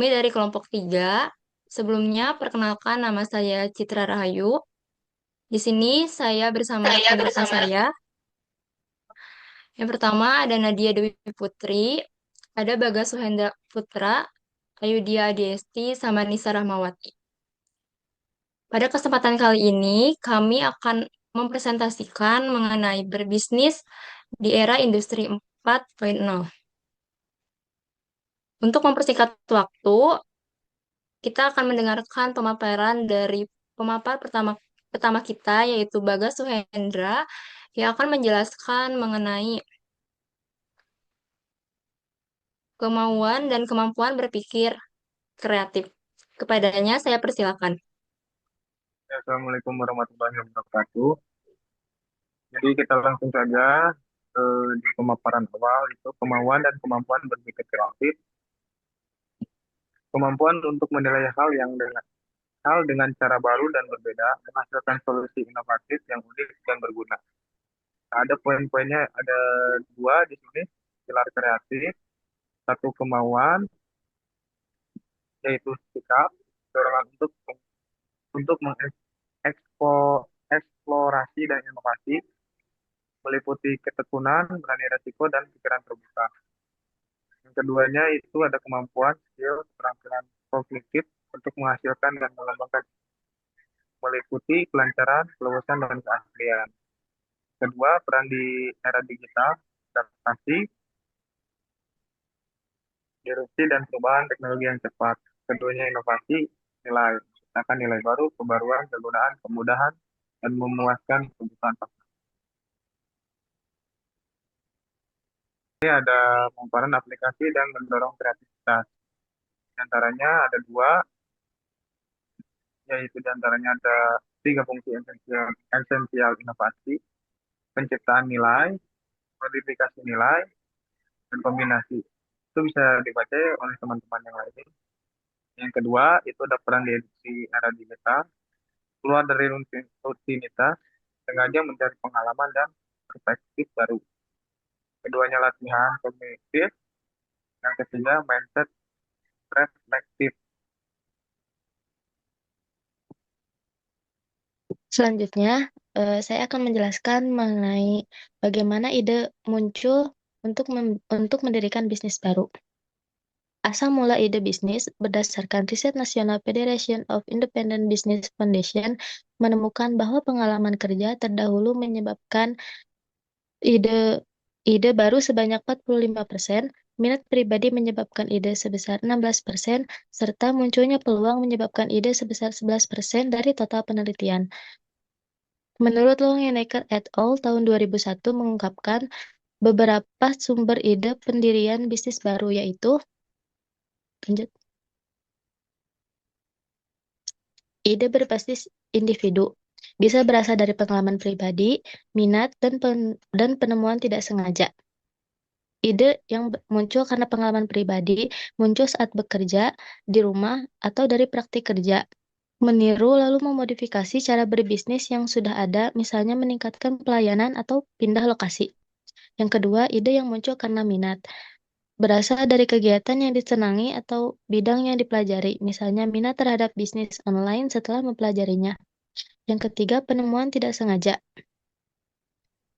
Kami dari kelompok 3. Sebelumnya, perkenalkan nama saya Citra Rahayu. Di sini saya bersama rekan-rekan saya. Yang pertama ada Nadia Dewi Putri, ada Bagas Suhendra Putra, Ayudhya Adiesti, sama Nisa Rahmawati. Pada kesempatan kali ini, kami akan mempresentasikan mengenai berbisnis di era industri 4.0. Untuk mempersingkat waktu, kita akan mendengarkan pemaparan dari pemapar pertama pertama kita, yaitu Bagas Suhendra, yang akan menjelaskan mengenai kemauan dan kemampuan berpikir kreatif. Kepadanya saya persilakan. Ya, Assalamualaikum warahmatullahi wabarakatuh. Jadi kita langsung saja di pemaparan awal itu kemauan dan kemampuan berpikir kreatif, kemampuan untuk menilai hal dengan cara baru dan berbeda, menghasilkan solusi inovatif yang unik dan berguna. Ada poin-poinnya, ada dua di sini, pilar kreatif, satu kemauan, yaitu sikap, dorongan untuk mengeksplorasi dan inovasi, meliputi ketekunan, berani resiko, dan pikiran terbuka. Yang keduanya itu ada kemampuan, skill, keterampilan kognitif untuk menghasilkan dan mengembangkan, meliputi kelancaran, keluasan, dan keahlian. Kedua, peran di era digital, adaptasi, disrupsi, dan perubahan teknologi yang cepat. Keduanya inovasi, nilai, menciptakan nilai baru, pembaruan, kegunaan, kemudahan, dan memuaskan kebutuhan pasar. Ini ada pemaparan aplikasi dan mendorong kreativitas. Di antaranya ada dua, yaitu diantaranya ada tiga fungsi esensial inovasi, penciptaan nilai, modifikasi nilai, dan kombinasi. Itu bisa dibaca oleh teman-teman yang lain. Yang kedua, itu ada peran di era digital, keluar dari rutinitas, sengaja mencari pengalaman dan perspektif baru. Keduanya latihan kognitif, yang ketiga mindset reflektif. Selanjutnya, saya akan menjelaskan mengenai bagaimana ide muncul untuk mendirikan bisnis baru. Asal mula ide bisnis berdasarkan riset nasional Federation of Independent Business Foundation menemukan bahwa pengalaman kerja terdahulu menyebabkan ide ide baru sebanyak 45%, minat pribadi menyebabkan ide sebesar 16%, serta munculnya peluang menyebabkan ide sebesar 11% dari total penelitian. Menurut Longenecker et al. Tahun 2001 mengungkapkan beberapa sumber ide pendirian bisnis baru yaitu lanjut, ide berbasis individu bisa berasal dari pengalaman pribadi, minat, dan penemuan tidak sengaja. Ide yang muncul karena pengalaman pribadi muncul saat bekerja, di rumah, atau dari praktik kerja. Meniru lalu memodifikasi cara berbisnis yang sudah ada, misalnya meningkatkan pelayanan atau pindah lokasi. Yang kedua, ide yang muncul karena minat. Berasal dari kegiatan yang disenangi atau bidang yang dipelajari, misalnya minat terhadap bisnis online setelah mempelajarinya. Yang ketiga, penemuan tidak sengaja.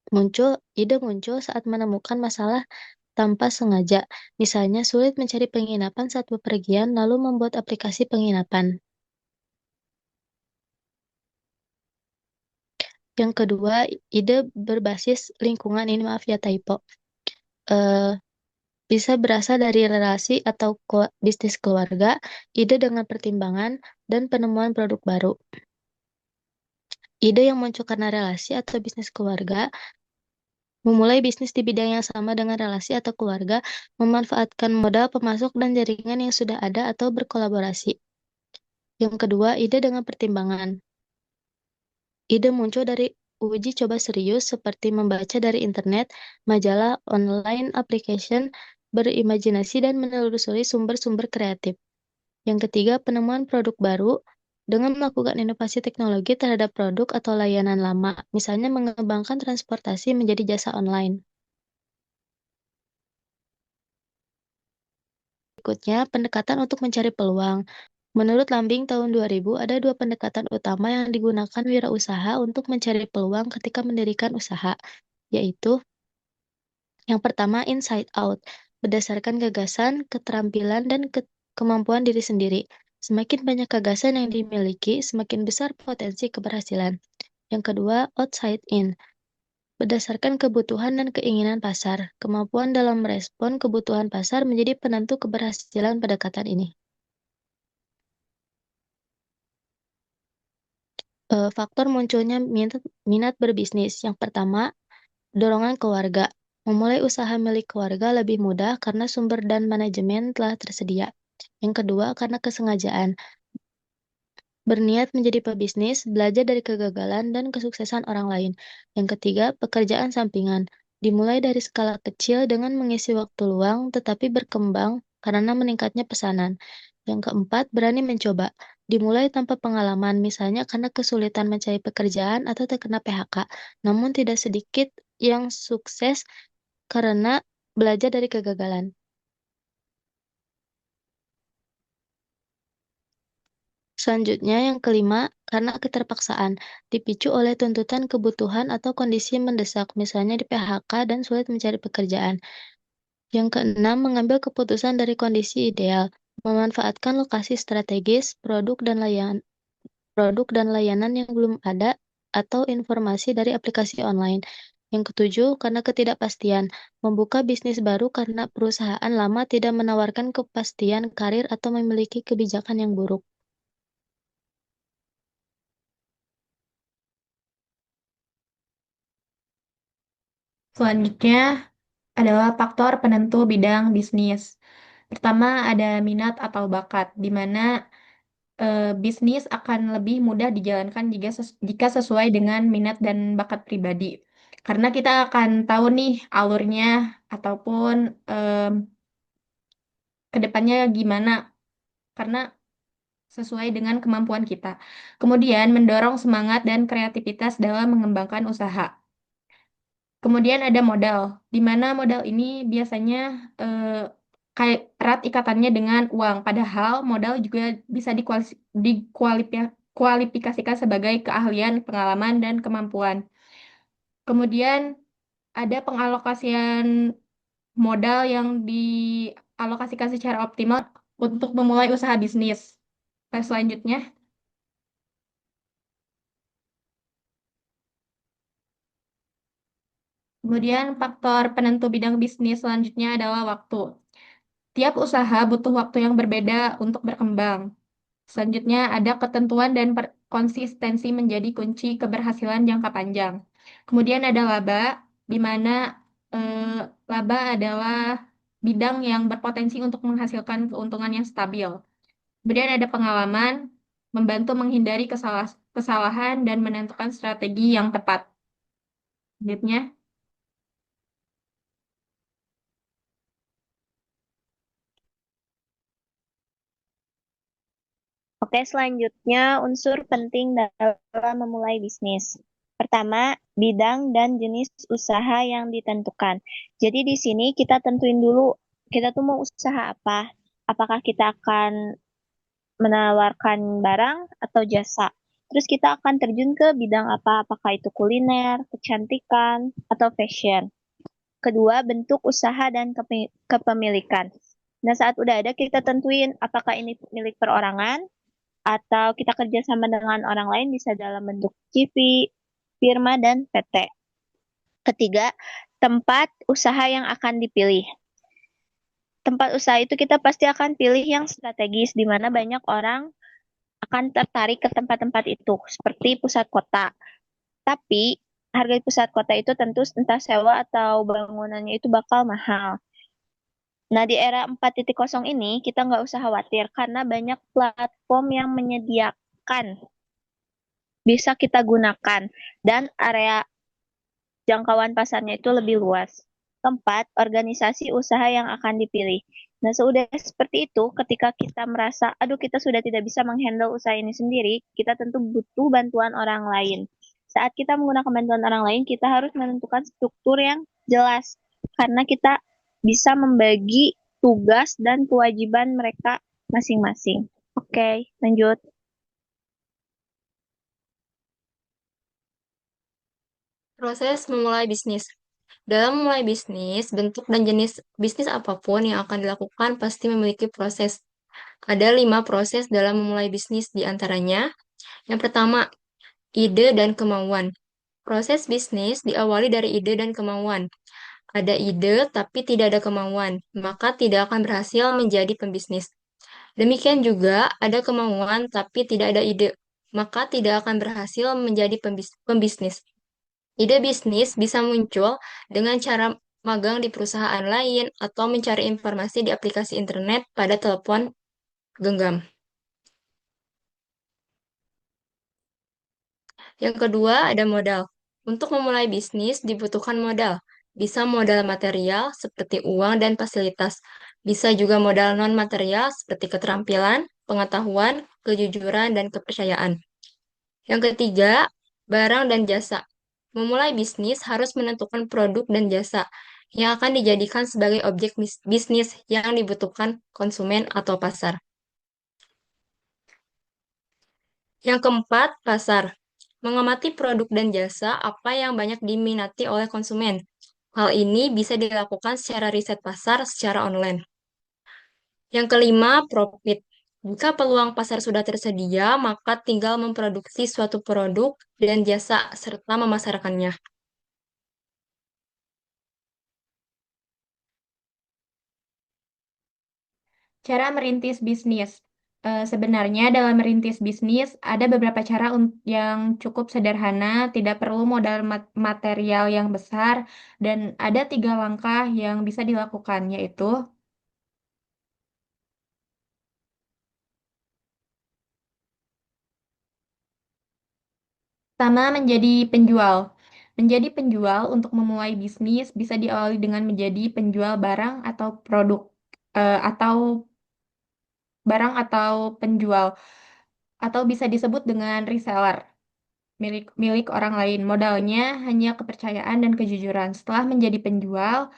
Ide muncul saat menemukan masalah tanpa sengaja, misalnya sulit mencari penginapan saat bepergian lalu membuat aplikasi penginapan. Yang kedua, ide berbasis lingkungan, ini maaf ya typo. Eh, Bisa berasal dari relasi atau bisnis keluarga, ide dengan pertimbangan, dan penemuan produk baru. Ide yang muncul karena relasi atau bisnis keluarga, memulai bisnis di bidang yang sama dengan relasi atau keluarga, memanfaatkan modal pemasok dan jaringan yang sudah ada atau berkolaborasi. Yang kedua, ide dengan pertimbangan. Ide muncul dari uji coba serius seperti membaca dari internet, majalah, online, application, berimajinasi, dan menelusuri sumber-sumber kreatif. Yang ketiga, penemuan produk baru dengan melakukan inovasi teknologi terhadap produk atau layanan lama, misalnya mengembangkan transportasi menjadi jasa online. Berikutnya, pendekatan untuk mencari peluang. Menurut Lambing tahun 2000, ada dua pendekatan utama yang digunakan wirausaha untuk mencari peluang ketika mendirikan usaha, yaitu yang pertama inside out, berdasarkan gagasan, keterampilan, dan kemampuan diri sendiri. Semakin banyak gagasan yang dimiliki, semakin besar potensi keberhasilan. Yang kedua, outside in, berdasarkan kebutuhan dan keinginan pasar. Kemampuan dalam merespon kebutuhan pasar menjadi penentu keberhasilan pendekatan ini. Faktor munculnya minat berbisnis. Yang pertama, dorongan keluarga. Memulai usaha milik keluarga lebih mudah karena sumber dan manajemen telah tersedia. Yang kedua, karena kesengajaan. Berniat menjadi pebisnis, belajar dari kegagalan dan kesuksesan orang lain. Yang ketiga, pekerjaan sampingan. Dimulai dari skala kecil dengan mengisi waktu luang, tetapi berkembang karena meningkatnya pesanan. Yang keempat, berani mencoba. Dimulai tanpa pengalaman, misalnya karena kesulitan mencari pekerjaan atau terkena PHK. Namun tidak sedikit yang sukses karena belajar dari kegagalan. Selanjutnya, yang kelima, karena keterpaksaan, dipicu oleh tuntutan kebutuhan atau kondisi mendesak, misalnya di PHK dan sulit mencari pekerjaan. Yang keenam, mengambil keputusan dari kondisi ideal, memanfaatkan lokasi strategis, produk dan layanan yang belum ada, atau informasi dari aplikasi online. Yang ketujuh, karena ketidakpastian, membuka bisnis baru karena perusahaan lama tidak menawarkan kepastian karir atau memiliki kebijakan yang buruk. Selanjutnya adalah faktor penentu bidang bisnis. Pertama ada minat atau bakat, di mana bisnis akan lebih mudah dijalankan jika sesuai dengan minat dan bakat pribadi. Karena kita akan tahu nih alurnya ataupun ke depannya gimana, karena sesuai dengan kemampuan kita. Kemudian mendorong semangat dan kreativitas dalam mengembangkan usaha. Kemudian ada modal, di mana modal ini biasanya eh, kayak erat ikatannya dengan uang, padahal modal juga bisa dikualifikasikan sebagai keahlian, pengalaman, dan kemampuan. Kemudian ada pengalokasian modal yang dialokasikan secara optimal untuk memulai usaha bisnis. Selanjutnya, kemudian faktor penentu bidang bisnis selanjutnya adalah waktu. Tiap usaha butuh waktu yang berbeda untuk berkembang. Selanjutnya ada ketentuan dan konsistensi menjadi kunci keberhasilan jangka panjang. Kemudian ada laba, di mana eh, laba adalah bidang yang berpotensi untuk menghasilkan keuntungan yang stabil. Kemudian ada pengalaman, membantu menghindari kesalahan dan menentukan strategi yang tepat. Selanjutnya, Oke, selanjutnya unsur penting dalam memulai bisnis. Pertama, bidang dan jenis usaha yang ditentukan. Jadi di sini kita tentuin dulu kita tuh mau usaha apa. Apakah kita akan menawarkan barang atau jasa. Terus kita akan terjun ke bidang apa? Apakah itu kuliner, kecantikan, atau fashion. Kedua, bentuk usaha dan kepemilikan. Nah, saat udah ada kita tentuin apakah ini milik perorangan atau kita kerjasama dengan orang lain bisa dalam bentuk CV, firma, dan PT. Ketiga, tempat usaha yang akan dipilih. Tempat usaha itu kita pasti akan pilih yang strategis, di mana banyak orang akan tertarik ke tempat-tempat itu, seperti pusat kota. Tapi, harga di pusat kota itu tentu entah sewa atau bangunannya itu bakal mahal. Nah, di era 4.0 ini, kita nggak usah khawatir, karena banyak platform yang menyediakan bisa kita gunakan, dan area jangkauan pasarnya itu lebih luas. Keempat, organisasi usaha yang akan dipilih. Nah, sudah seperti itu, ketika kita merasa, aduh kita sudah tidak bisa menghandle usaha ini sendiri, kita tentu butuh bantuan orang lain. Saat kita menggunakan bantuan orang lain, kita harus menentukan struktur yang jelas, karena kita bisa membagi tugas dan kewajiban mereka masing-masing. Oke, lanjut. Proses memulai bisnis. Dalam memulai bisnis, bentuk dan jenis bisnis apapun yang akan dilakukan pasti memiliki proses. Ada 5 proses dalam memulai bisnis di antaranya. Yang pertama, ide dan kemauan. Proses bisnis diawali dari ide dan kemauan. Ada ide tapi tidak ada kemauan, maka tidak akan berhasil menjadi pembisnis. Demikian juga ada kemauan tapi tidak ada ide, maka tidak akan berhasil menjadi pembisnis. Ide bisnis bisa muncul dengan cara magang di perusahaan lain atau mencari informasi di aplikasi internet pada telepon genggam. Yang kedua, ada modal. Untuk memulai bisnis dibutuhkan modal. Bisa modal material seperti uang dan fasilitas. Bisa juga modal non-material seperti keterampilan, pengetahuan, kejujuran, dan kepercayaan. Yang ketiga, barang dan jasa. Memulai bisnis harus menentukan produk dan jasa yang akan dijadikan sebagai objek bisnis yang dibutuhkan konsumen atau pasar. Yang keempat, pasar. Mengamati produk dan jasa apa yang banyak diminati oleh konsumen. Hal ini bisa dilakukan secara riset pasar secara online. Yang kelima, profit. Jika peluang pasar sudah tersedia, maka tinggal memproduksi suatu produk dan jasa serta memasarkannya. Cara merintis bisnis. Sebenarnya dalam merintis bisnis ada beberapa cara yang cukup sederhana, tidak perlu modal material yang besar, dan ada 3 langkah yang bisa dilakukan, yaitu pertama, menjadi penjual. Menjadi penjual untuk memulai bisnis bisa diawali dengan menjadi penjual barang atau produk, atau barang atau penjual, atau bisa disebut dengan reseller. Milik orang lain. Modalnya hanya kepercayaan dan kejujuran. Setelah menjadi penjual,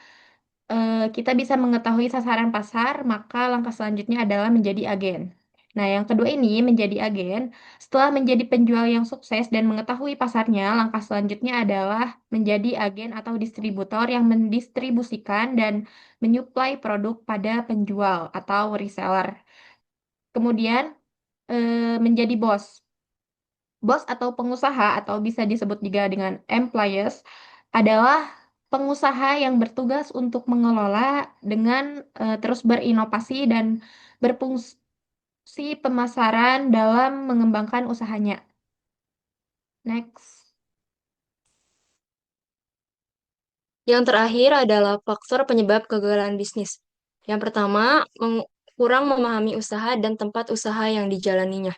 kita bisa mengetahui sasaran pasar, maka langkah selanjutnya adalah menjadi agen. Nah, yang kedua ini menjadi agen. Setelah menjadi penjual yang sukses dan mengetahui pasarnya, langkah selanjutnya adalah menjadi agen atau distributor yang mendistribusikan dan menyuplai produk pada penjual atau reseller. Kemudian, menjadi bos. Bos atau pengusaha atau bisa disebut juga dengan employees adalah pengusaha yang bertugas untuk mengelola dengan terus berinovasi dan berfungsi pemasaran dalam mengembangkan usahanya. Next. Yang terakhir adalah faktor penyebab kegagalan bisnis. Yang pertama, kurang memahami usaha dan tempat usaha yang dijalaninya.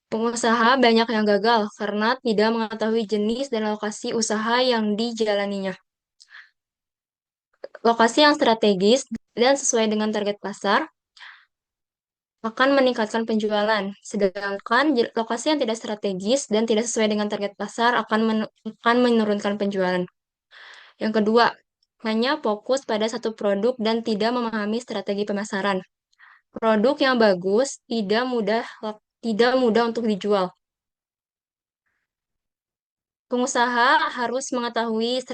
Pengusaha banyak yang gagal karena tidak mengetahui jenis dan lokasi usaha yang dijalaninya. Lokasi yang strategis dan sesuai dengan target pasar akan meningkatkan penjualan, sedangkan lokasi yang tidak strategis dan tidak sesuai dengan target pasar akan menurunkan penjualan. Yang kedua, hanya fokus pada satu produk dan tidak memahami strategi pemasaran. Produk yang bagus tidak mudah untuk dijual. Pengusaha harus mengetahui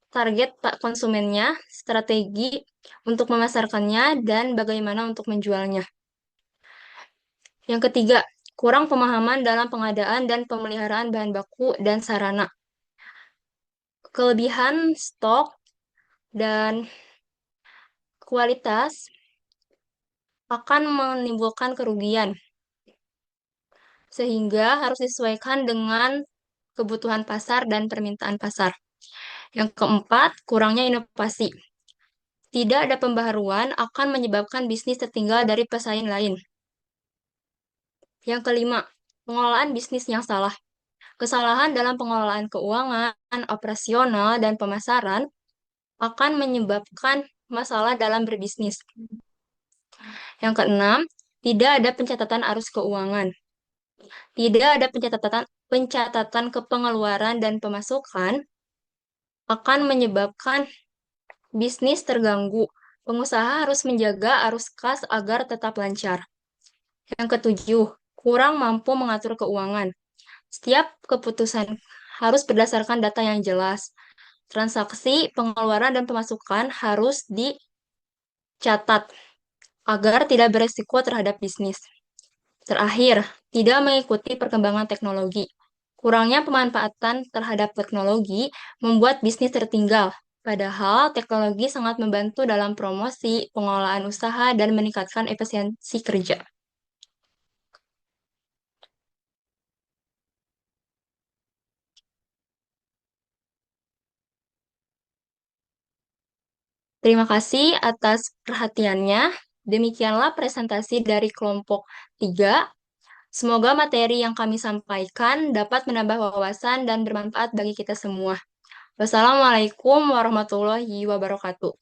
target konsumennya, strategi untuk memasarkannya, dan bagaimana untuk menjualnya. Yang ketiga, kurang pemahaman dalam pengadaan dan pemeliharaan bahan baku dan sarana. Kelebihan stok dan kualitas akan menimbulkan kerugian, sehingga harus disesuaikan dengan kebutuhan pasar dan permintaan pasar. Yang keempat, kurangnya inovasi. Tidak ada pembaharuan akan menyebabkan bisnis tertinggal dari pesaing lain. Yang kelima, pengelolaan bisnis yang salah. Kesalahan dalam pengelolaan keuangan, operasional, dan pemasaran akan menyebabkan masalah dalam berbisnis. Yang keenam, tidak ada pencatatan arus keuangan. Tidak ada pencatatan kepengeluaran dan pemasukan akan menyebabkan bisnis terganggu. Pengusaha harus menjaga arus kas agar tetap lancar. Yang ketujuh, kurang mampu mengatur keuangan. Setiap keputusan harus berdasarkan data yang jelas. Transaksi, pengeluaran, dan pemasukan harus dicatat agar tidak beresiko terhadap bisnis. Terakhir, tidak mengikuti perkembangan teknologi. Kurangnya pemanfaatan terhadap teknologi membuat bisnis tertinggal. Padahal teknologi sangat membantu dalam promosi, pengelolaan usaha, dan meningkatkan efisiensi kerja. Terima kasih atas perhatiannya. Demikianlah presentasi dari kelompok 3. Semoga materi yang kami sampaikan dapat menambah wawasan dan bermanfaat bagi kita semua. Wassalamualaikum warahmatullahi wabarakatuh.